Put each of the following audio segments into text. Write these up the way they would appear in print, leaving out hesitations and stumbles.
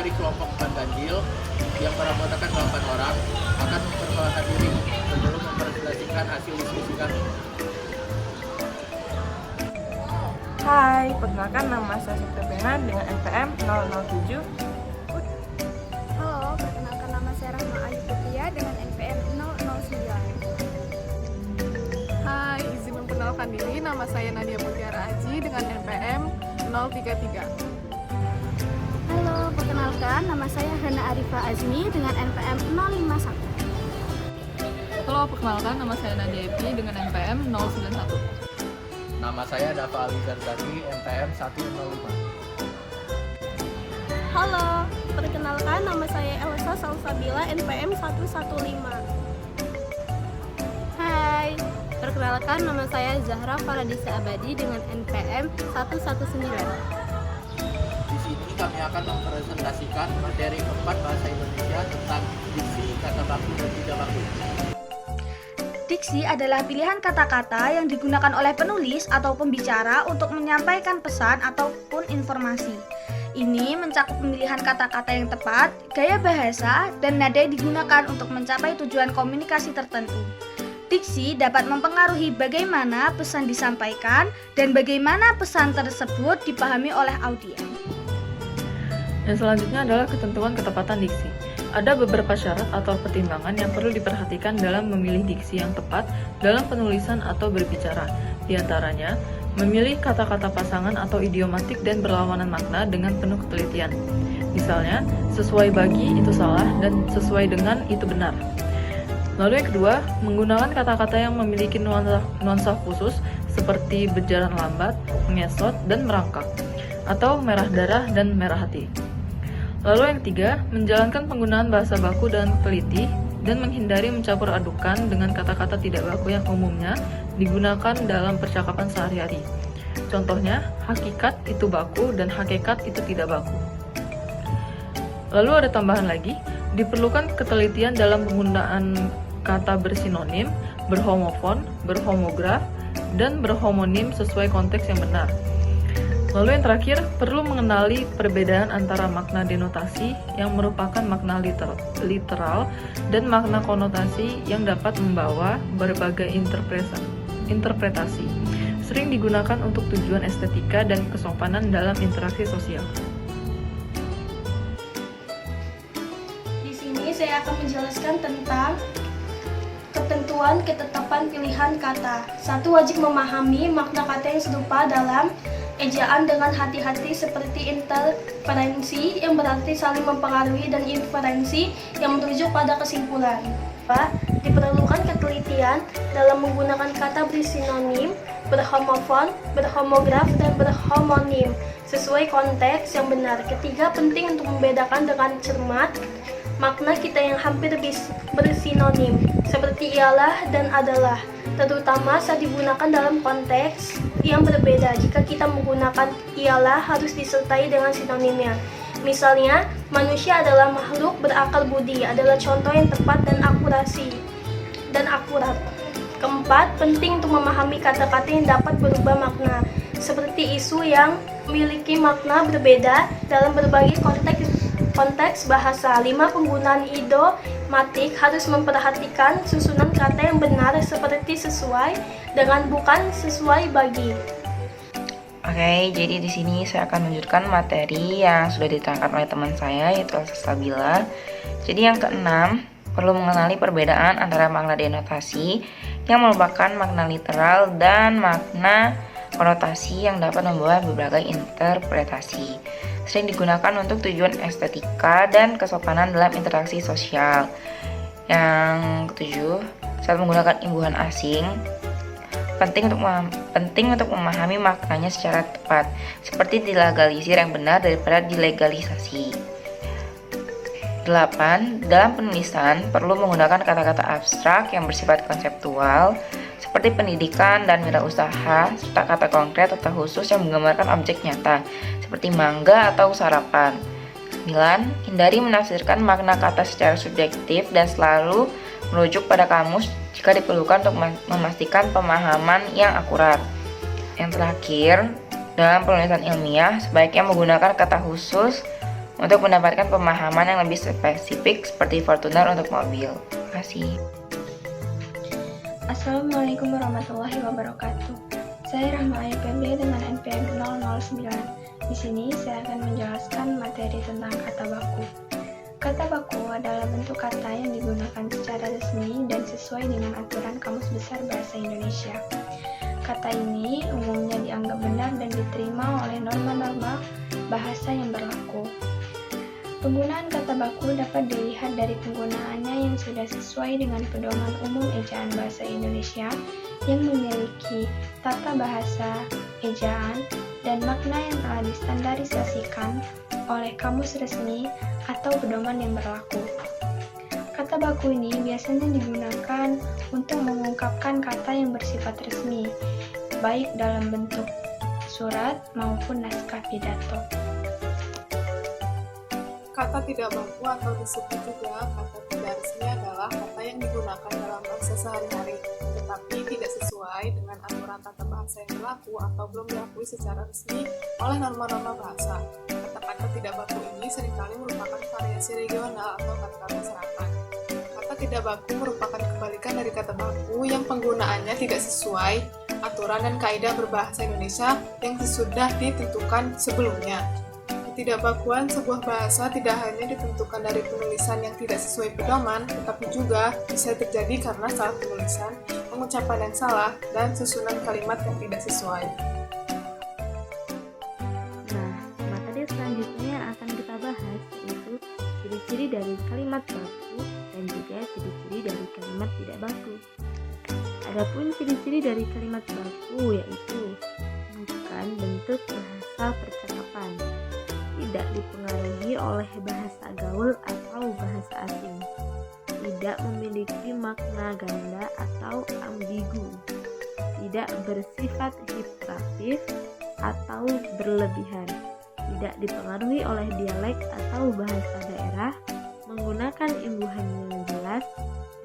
dari kelompok ban ganjil yang beranggotakan 8 orang akan memperkenalkan diri sebelum mempresentasikan hasil diskusi kami. Hai, perkenalkan nama saya September dengan NPM 007. Halo, perkenalkan nama saya Rahma Ayu Putia dengan NPM 009. Hai, izin memperkenalkan diri, nama saya Nadia Mutiara Aji dengan NPM 033. Halo, perkenalkan nama saya Hana Arifa Azmi dengan NPM 051. Halo, perkenalkan nama saya Nadia Epi dengan NPM 091. Nama saya Dafa Ali Zarzaki, NPM 105. Halo, perkenalkan nama saya Elsa Salsabila NPM 115. Hai, perkenalkan nama saya Zahra Faradisa Abadi dengan NPM 119. Di sini kami akan mempresentasikan materi keempat bahasa Indonesia tentang diksi, kata baku, dan tidak baku. Diksi adalah pilihan kata-kata yang digunakan oleh penulis atau pembicara untuk menyampaikan pesan ataupun informasi. Ini mencakup pemilihan kata-kata yang tepat, gaya bahasa, dan nada yang digunakan untuk mencapai tujuan komunikasi tertentu. Diksi dapat mempengaruhi bagaimana pesan disampaikan dan bagaimana pesan tersebut dipahami oleh audiens. Dan selanjutnya adalah ketentuan ketepatan diksi. Ada beberapa syarat atau pertimbangan yang perlu diperhatikan dalam memilih diksi yang tepat dalam penulisan atau berbicara. Di antaranya, memilih kata-kata pasangan atau idiomatik dan berlawanan makna dengan penuh ketelitian. Misalnya, sesuai bagi itu salah dan sesuai dengan itu benar. Lalu yang kedua, menggunakan kata-kata yang memiliki nuansa khusus seperti berjalan lambat, mengesot, dan merangkak, atau merah darah dan merah hati. Lalu yang ketiga, menjalankan penggunaan bahasa baku dan teliti dan menghindari mencampur adukan dengan kata-kata tidak baku yang umumnya digunakan dalam percakapan sehari-hari. Contohnya, hakikat itu baku dan hakikat itu tidak baku. Lalu ada tambahan lagi, diperlukan ketelitian dalam penggunaan kata bersinonim, berhomofon, berhomograf, dan berhomonim sesuai konteks yang benar. Lalu yang terakhir, perlu mengenali perbedaan antara makna denotasi yang merupakan makna literal dan makna konotasi yang dapat membawa berbagai interpretasi. Sering digunakan untuk tujuan estetika dan kesopanan dalam interaksi sosial. Di sini saya akan menjelaskan tentang ketentuan ketetapan pilihan kata. 1. Wajib memahami makna kata yang serupa dalam ejaan dengan hati-hati seperti interferensi yang berarti saling mempengaruhi dan inferensi yang merujuk pada kesimpulan. 2. Diperlukan ketelitian dalam menggunakan kata bersinonim, berhomofon, berhomograf, dan berhomonim sesuai konteks yang benar. 3. Penting untuk membedakan dengan cermat makna kita yang hampir bersinonim seperti ialah dan adalah, terutama saat digunakan dalam konteks yang berbeda. Jika kita menggunakan ialah harus disertai dengan sinonimnya. Misalnya, manusia adalah makhluk berakal budi adalah contoh yang tepat dan akurat. 4. Penting untuk memahami kata-kata yang dapat berubah makna, seperti isu yang memiliki makna berbeda dalam berbagai konteks bahasa. 5. Penggunaan idiomatik harus memperhatikan susunan kata yang benar seperti sesuai dengan bukan sesuai bagi. Oke, jadi di sini saya akan menunjukkan materi yang sudah diterangkan oleh teman saya yaitu Elsa Sabila. Jadi yang keenam, perlu mengenali perbedaan antara makna denotasi yang merupakan makna literal dan makna konotasi yang dapat membawa berbagai interpretasi. Sering digunakan untuk tujuan estetika dan kesopanan dalam interaksi sosial. Yang ketujuh, saat menggunakan imbuhan asing, penting untuk memahami maknanya secara tepat, seperti dilegalisir yang benar daripada dilegalisasi. 8. Dalam penulisan, perlu menggunakan kata-kata abstrak yang bersifat konseptual, seperti pendidikan dan wirausaha, serta kata konkret atau khusus yang menggambarkan objek nyata, seperti mangga atau sarapan. 9. Hindari menafsirkan makna kata secara subjektif dan selalu merujuk pada kamus jika diperlukan untuk memastikan pemahaman yang akurat. Yang terakhir, dalam penulisan ilmiah, sebaiknya menggunakan kata khusus untuk mendapatkan pemahaman yang lebih spesifik seperti Fortuner untuk mobil. Terima kasih. Assalamualaikum warahmatullahi wabarakatuh. Saya Rahma Ayu Febri dengan NPM 009. Di sini saya akan menjelaskan materi tentang kata baku. Kata baku adalah bentuk kata yang digunakan secara resmi dan sesuai dengan aturan Kamus Besar Bahasa Indonesia. Kata ini umumnya dianggap benar dan diterima oleh norma-norma bahasa yang berlaku. Penggunaan kata baku dapat dilihat dari penggunaannya yang sudah sesuai dengan pedoman umum ejaan bahasa Indonesia yang memiliki tata bahasa, ejaan, dan makna yang telah distandarisasikan oleh kamus resmi atau pedoman yang berlaku. Kata baku ini biasanya digunakan untuk mengungkapkan kata yang bersifat resmi, baik dalam bentuk surat maupun naskah pidato. Kata tidak baku atau disebut juga kata tidak resmi adalah kata yang digunakan dalam bahasa sehari-hari, tetapi tidak sesuai dengan aturan tata bahasa yang berlaku atau belum diakui secara resmi oleh norma-norma bahasa. Kata-kata tidak baku ini seringkali merupakan variasi regional atau kata-kata serapan. Kata tidak baku merupakan kebalikan dari kata baku yang penggunaannya tidak sesuai aturan dan kaidah berbahasa Indonesia yang sudah ditentukan sebelumnya. Ketidakbakuan sebuah bahasa tidak hanya ditentukan dari penulisan yang tidak sesuai pedoman, tetapi juga bisa terjadi karena salah penulisan, pengucapan yang salah, dan susunan kalimat yang tidak sesuai. Nah, materi selanjutnya yang akan kita bahas yaitu ciri-ciri dari kalimat baku dan juga ciri-ciri dari kalimat tidak baku. Adapun ciri-ciri dari kalimat baku yaitu bukan bentuk bahasa percakapan, tidak dipengaruhi oleh bahasa gaul atau bahasa asing, tidak memiliki makna ganda atau ambigu, tidak bersifat hiperaktif atau berlebihan, tidak dipengaruhi oleh dialek atau bahasa daerah, menggunakan imbuhan yang jelas,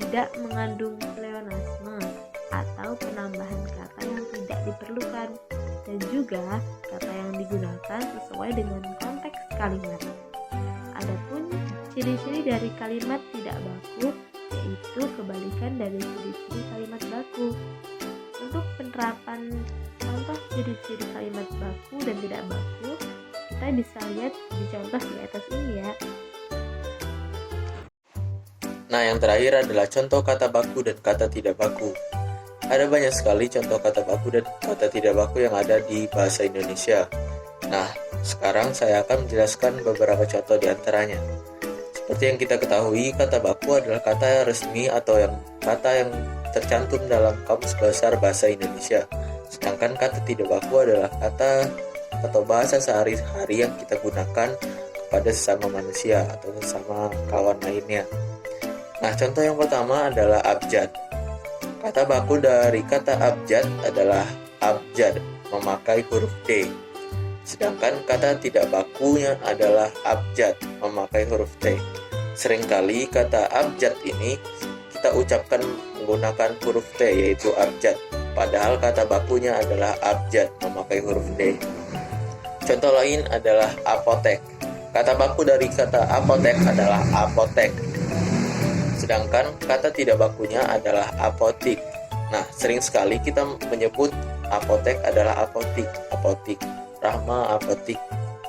tidak mengandung pleonasme atau penambahan kata yang tidak diperlukan, dan juga kata yang digunakan sesuai dengan konteks kalimat. Adapun ciri-ciri dari kalimat tidak baku yaitu kebalikan dari ciri-ciri kalimat baku. Untuk penerapan contoh ciri-ciri kalimat baku dan tidak baku, kita bisa lihat di contoh di atas ini ya. Nah, yang terakhir adalah contoh kata baku dan kata tidak baku. Ada banyak sekali contoh kata baku dan kata tidak baku yang ada di bahasa Indonesia. Nah, sekarang saya akan menjelaskan beberapa contoh di antaranya. Seperti yang kita ketahui, kata baku adalah kata resmi atau kata yang tercantum dalam Kamus Besar Bahasa Indonesia. Sedangkan kata tidak baku adalah kata atau bahasa sehari-hari yang kita gunakan kepada sesama manusia atau sesama kawan lainnya. Nah, contoh yang pertama adalah abjad. Kata baku dari kata abjad adalah abjad, memakai huruf D. Sedangkan kata tidak bakunya adalah abjad, memakai huruf T. Seringkali kata abjad ini kita ucapkan menggunakan huruf T, yaitu abjad. Padahal kata bakunya adalah abjad, memakai huruf D. Contoh lain adalah apotek. Kata baku dari kata apotek adalah apotek. Sedangkan kata tidak bakunya adalah apotik. Nah, sering sekali kita menyebut apotek adalah apotik, Rahma, apotik,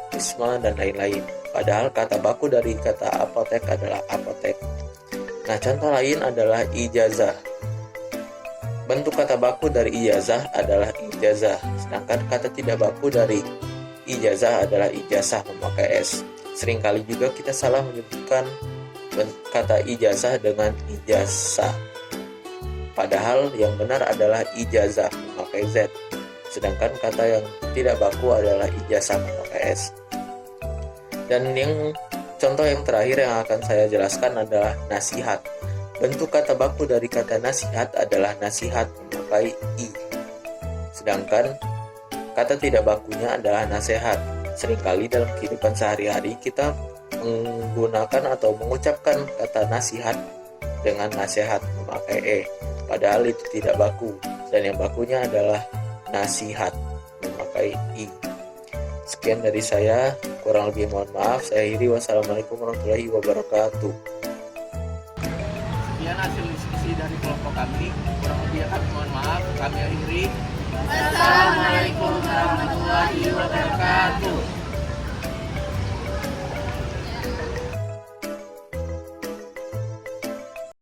Risma, dan lain-lain. Padahal kata baku dari kata apotek adalah apotek. Nah, contoh lain adalah ijazah. Bentuk kata baku dari ijazah adalah ijazah. Sedangkan kata tidak baku dari ijazah adalah ijazah, memakai S. Seringkali juga kita salah menyebutkan kata ijazah dengan ijazah. Padahal yang benar adalah ijazah, memakai Z. Sedangkan kata yang tidak baku adalah ijazah, memakai S. Dan contoh yang terakhir yang akan saya jelaskan adalah nasihat. Bentuk kata baku dari kata nasihat adalah nasihat, memakai I. Sedangkan kata tidak bakunya adalah nasihat. Seringkali dalam kehidupan sehari-hari kita menggunakan atau mengucapkan kata nasihat dengan nasihat, memakai E. Padahal itu tidak baku, dan yang bakunya adalah nasihat, memakai I. Sekian dari saya, Kurang lebih mohon maaf. Saya akhiri. Wassalamualaikum warahmatullahi wabarakatuh. Sekian hasil diskusi dari kelompok kami. Kurang lebih kami mohon maaf. Kami akhiri. Wassalamualaikum warahmatullahi wabarakatuh.